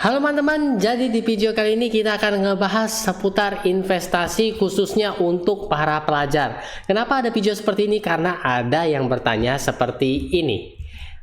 Halo teman-teman, jadi di video kali ini kita akan ngebahas seputar investasi khususnya untuk para pelajar. Kenapa ada video seperti ini? Karena ada yang bertanya seperti ini.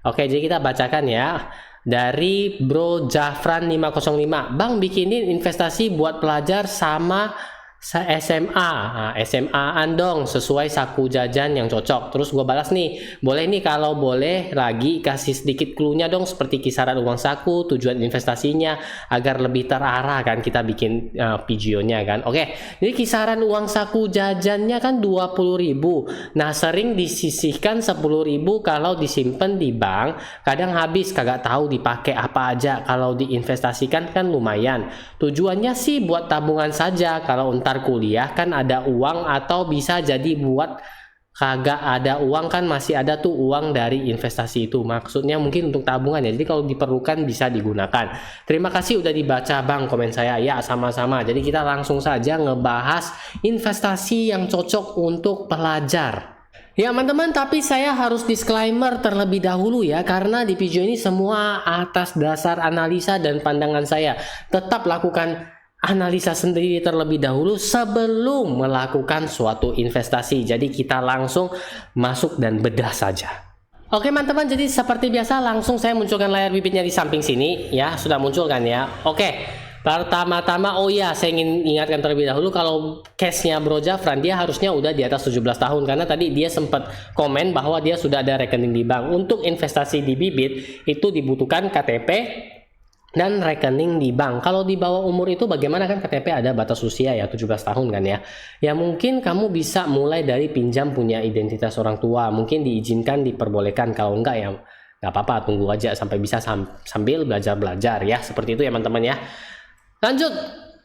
Oke, jadi kita bacakan ya. Dari Bro Jafran 505, Bang bikinin investasi buat pelajar sama SMA, SMA-an dong sesuai saku jajan yang cocok. Terus gue balas nih, boleh nih kalau boleh lagi kasih sedikit clue-nya dong seperti kisaran uang saku, tujuan investasinya agar lebih terarah kan kita bikin videonya kan. Oke, jadi kisaran uang saku jajannya kan 20.000. Nah, sering disisihkan 10.000 kalau disimpan di bank, kadang habis kagak tahu dipakai apa aja. Kalau diinvestasikan kan lumayan. Tujuannya sih buat tabungan saja. Kalau ntar kuliah kan ada uang, atau bisa jadi buat kagak ada uang kan masih ada tuh uang dari investasi itu. Maksudnya mungkin untuk tabungan ya. Jadi kalau diperlukan bisa digunakan. Terima kasih udah dibaca Bang komen saya. Ya sama-sama. Jadi kita langsung saja ngebahas investasi yang cocok untuk pelajar. Ya teman-teman, tapi saya harus disclaimer terlebih dahulu ya, karena di video ini semua atas dasar analisa dan pandangan saya. Tetap lakukan analisa sendiri terlebih dahulu sebelum melakukan suatu investasi. Jadi kita langsung masuk dan bedah saja. Oke teman-teman, jadi seperti biasa langsung saya munculkan layar bibitnya di samping sini ya. Sudah muncul kan ya. Oke, pertama-tama oh ya, saya ingin ingatkan terlebih dahulu kalau case-nya Bro Jafran dia harusnya udah di atas 17 tahun, karena tadi dia sempat komen bahwa dia sudah ada rekening di bank. Untuk investasi di bibit itu dibutuhkan KTP dan rekening di bank. Kalau di bawah umur itu bagaimana, kan KTP ada batas usia ya 17 tahun kan ya. Ya mungkin kamu bisa mulai dari pinjam punya identitas orang tua, mungkin diizinkan, diperbolehkan. Kalau enggak ya nggak apa-apa, tunggu aja sampai bisa sambil belajar ya, seperti itu ya teman-teman ya. Lanjut,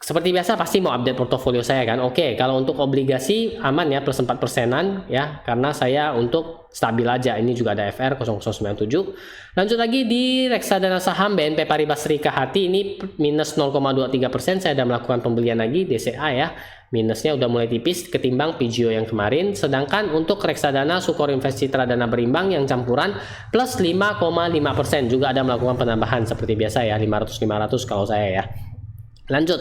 seperti biasa pasti mau update portofolio saya kan. Oke, kalau untuk obligasi aman ya, plus 4%-an ya, karena saya untuk stabil aja. Ini juga ada FR 0097. Lanjut lagi di reksadana saham BNP Paribas Sri Kahati, ini minus 0,23%. Saya sudah melakukan pembelian lagi DCA ya. Minusnya udah mulai tipis ketimbang Pigio yang kemarin. Sedangkan untuk reksadana Sukor Invest Citra Dana Berimbang yang campuran plus 5,5%, juga ada melakukan penambahan seperti biasa ya, 500-500 kalau saya ya. Lanjut.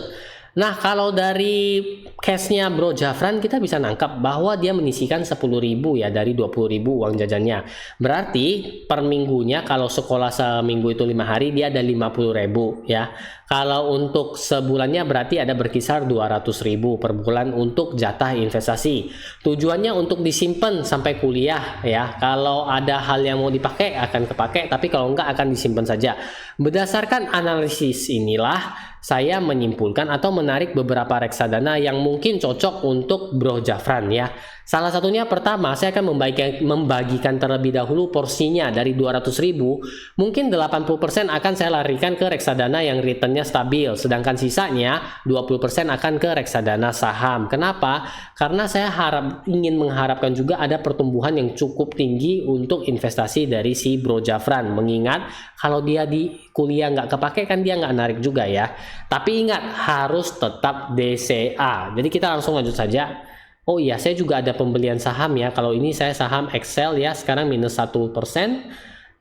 Nah, kalau dari case-nya Bro Jafran kita bisa nangkap bahwa dia menyisihkan 10.000 ya dari 20.000 uang jajannya. Berarti per minggunya kalau sekolah seminggu itu 5 hari dia ada 50.000 ya. Kalau untuk sebulannya berarti ada berkisar 200.000 per bulan untuk jatah investasi. Tujuannya untuk disimpan sampai kuliah ya. Kalau ada hal yang mau dipakai akan kepake, tapi kalau enggak akan disimpan saja. Berdasarkan analisis inilah saya menyimpulkan atau menarik beberapa reksadana yang mungkin cocok untuk Bro Jafran ya. Salah satunya pertama, saya akan membagikan terlebih dahulu porsinya dari 200.000, mungkin 80% akan saya larikan ke reksadana yang returnnya stabil, sedangkan sisanya 20% akan ke reksadana saham. Kenapa? Karena saya ingin mengharapkan juga ada pertumbuhan yang cukup tinggi untuk investasi dari si Bro Jafran. Mengingat kalau dia di kuliah nggak kepake kan dia nggak narik juga ya. Tapi ingat, harus tetap DCA. Jadi kita langsung lanjut saja. Oh iya, saya juga ada pembelian saham ya. Kalau ini saya saham Excel ya, sekarang minus 1%.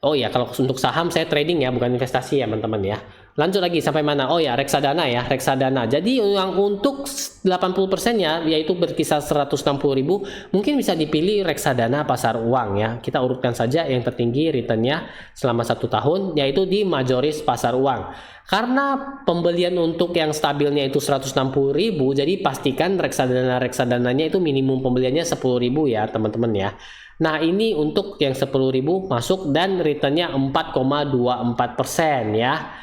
Oh ya, kalau untuk saham saya trading ya, bukan investasi ya teman-teman ya. Lanjut lagi sampai mana? Oh ya, reksadana ya, reksadana. Jadi yang untuk 80%-nya yaitu berkisar 160.000, mungkin bisa dipilih reksadana pasar uang ya. Kita urutkan saja yang tertinggi returnnya selama 1 tahun, yaitu di majoris pasar uang. Karena pembelian untuk yang stabilnya itu 160.000, jadi pastikan reksadana-reksadananya itu minimum pembeliannya 10.000 ya teman-teman ya. Nah ini untuk yang 10.000 masuk dan returnnya 4,24% ya.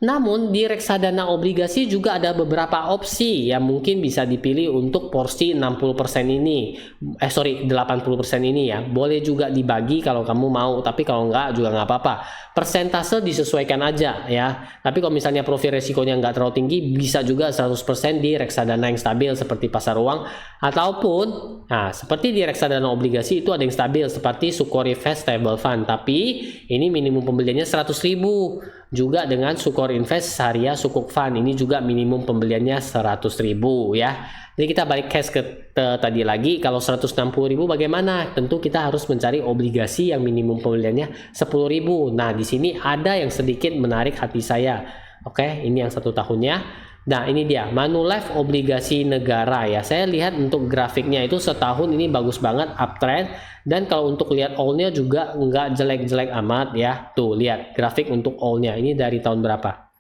Namun di reksadana obligasi juga ada beberapa opsi yang mungkin bisa dipilih untuk porsi 60% ini. 80% ini ya. Boleh juga dibagi kalau kamu mau, tapi kalau enggak juga nggak apa-apa. Persentase disesuaikan aja ya. Tapi kalau misalnya profil resikonya nggak terlalu tinggi, bisa juga 100% di reksadana yang stabil seperti pasar uang, ataupun seperti di reksadana obligasi itu ada yang stabil seperti Sukor Invest Stable Fund, tapi ini minimum pembeliannya 100.000. Juga dengan Sukor Invest Syariah Sukuk Fund, ini juga minimum pembeliannya 100.000 ya. Jadi kita balik case ke tadi lagi, kalau 160.000 bagaimana? Tentu kita harus mencari obligasi yang minimum pembeliannya 10.000. Nah, di sini ada yang sedikit menarik hati saya. Oke, ini yang 1 tahunnya. Nah, ini dia Manulife obligasi negara ya. Saya lihat untuk grafiknya itu setahun ini bagus banget, uptrend. Dan kalau untuk lihat all-nya juga nggak jelek-jelek amat ya. Tuh, lihat grafik untuk all-nya. Ini dari tahun berapa?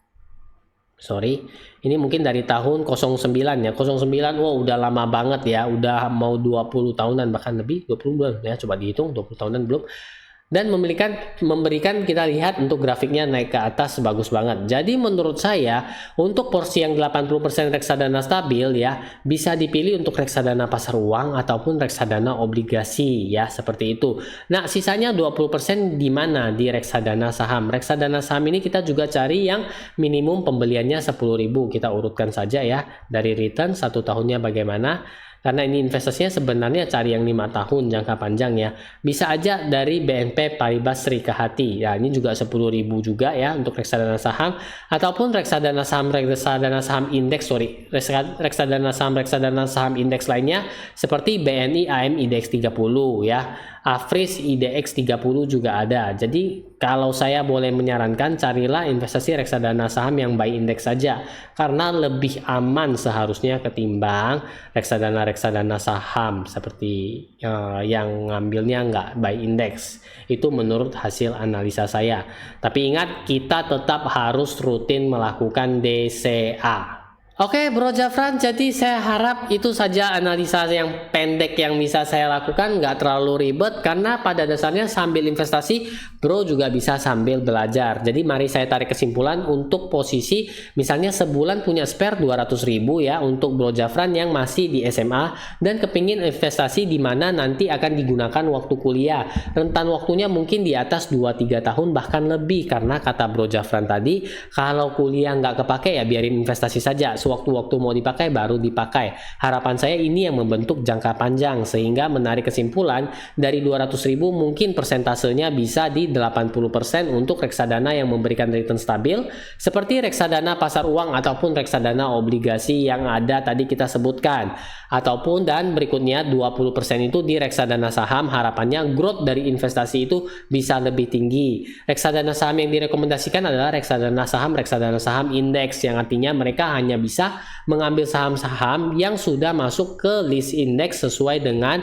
Sorry, ini mungkin dari tahun 09 ya. 09, wow udah lama banget ya. Udah mau 20 tahunan, bahkan lebih 20 bulan ya. Coba dihitung 20 tahunan belum. Dan memberikan kita lihat untuk grafiknya naik ke atas bagus banget. Jadi menurut saya untuk porsi yang 80% reksadana stabil ya, bisa dipilih untuk reksadana pasar uang ataupun reksadana obligasi ya, seperti itu. Nah, sisanya 20% di mana? Di reksadana saham. Reksadana saham ini kita juga cari yang minimum pembeliannya 10.000. Kita urutkan saja ya dari return 1 tahunnya bagaimana. Karena ini investasinya sebenarnya cari yang 5 tahun jangka panjang ya. Bisa aja dari BNP Paribas Serikahati. Ya, ini juga 10.000 juga ya untuk reksadana saham ataupun reksadana saham indeks, reksadana saham indeks lainnya seperti BNI AM IDX 30 ya. Afris IDX 30 juga ada. Jadi kalau saya boleh menyarankan, carilah investasi reksadana saham yang buy index saja karena lebih aman seharusnya ketimbang reksadana saham seperti yang ngambilnya nggak buy index. Itu menurut hasil analisa saya. Tapi ingat, kita tetap harus rutin melakukan DCA. Oke Bro Jafran, jadi saya harap itu saja analisa yang pendek yang bisa saya lakukan, nggak terlalu ribet karena pada dasarnya sambil investasi Bro juga bisa sambil belajar. Jadi mari saya tarik kesimpulan untuk posisi misalnya sebulan punya spare 200.000 ya untuk Bro Jafran yang masih di SMA dan kepingin investasi di mana nanti akan digunakan waktu kuliah. Rentan waktunya mungkin di atas 2-3 tahun bahkan lebih karena kata Bro Jafran tadi kalau kuliah nggak kepake ya biarin investasi saja. Sewaktu-waktu mau dipakai baru dipakai. Harapan saya ini yang membentuk jangka panjang sehingga menarik kesimpulan dari 200.000 mungkin persentasenya bisa di 80% untuk reksadana yang memberikan return stabil seperti reksadana pasar uang ataupun reksadana obligasi yang ada tadi kita sebutkan. Ataupun dan berikutnya 20% itu di reksadana saham, harapannya growth dari investasi itu bisa lebih tinggi. Reksadana saham yang direkomendasikan adalah reksadana saham indeks yang artinya mereka hanya bisa mengambil saham-saham yang sudah masuk ke list indeks sesuai dengan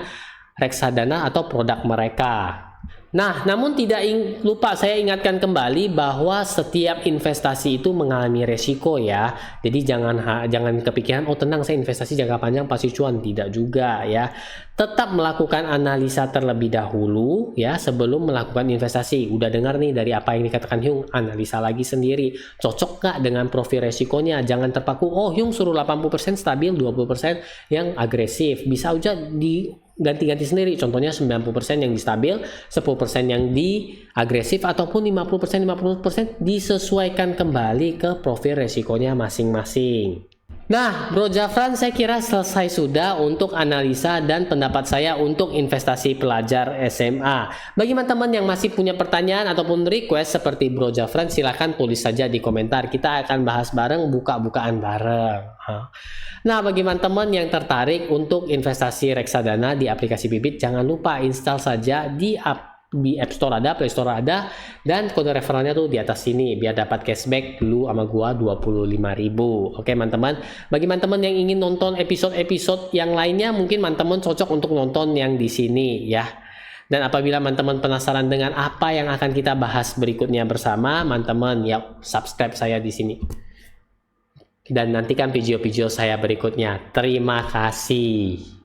reksadana atau produk mereka. Nah, namun tidak lupa saya ingatkan kembali bahwa setiap investasi itu mengalami resiko ya. Jadi jangan kepikiran oh tenang saya investasi jangka panjang pasti cuan, tidak juga ya. Tetap melakukan analisa terlebih dahulu ya sebelum melakukan investasi. Udah dengar nih dari apa yang dikatakan Hyung, analisa lagi sendiri. Cocok gak dengan profil resikonya? Jangan terpaku, oh Hyung suruh 80% stabil, 20% yang agresif. Bisa aja ganti-ganti sendiri, contohnya 90% yang di stabil, 10% yang di agresif, ataupun 50% disesuaikan kembali ke profil resikonya masing-masing. Nah Bro Jafran, saya kira selesai sudah untuk analisa dan pendapat saya untuk investasi pelajar SMA. Bagi teman-teman yang masih punya pertanyaan ataupun request seperti Bro Jafran, silahkan tulis saja di komentar. Kita akan bahas bareng, buka-bukaan bareng. Nah bagi teman-teman yang tertarik untuk investasi reksadana di aplikasi Bibit, jangan lupa install saja di App Store ada, Play Store ada, dan kode referralnya tuh di atas sini biar dapat cashback dulu sama gua 25.000. Oke teman-teman, bagi teman-teman yang ingin nonton episode-episode yang lainnya, mungkin teman-teman cocok untuk nonton yang di sini ya. Dan apabila teman-teman penasaran dengan apa yang akan kita bahas berikutnya bersama, teman-teman ya subscribe saya di sini. Dan nantikan video-video saya berikutnya. Terima kasih.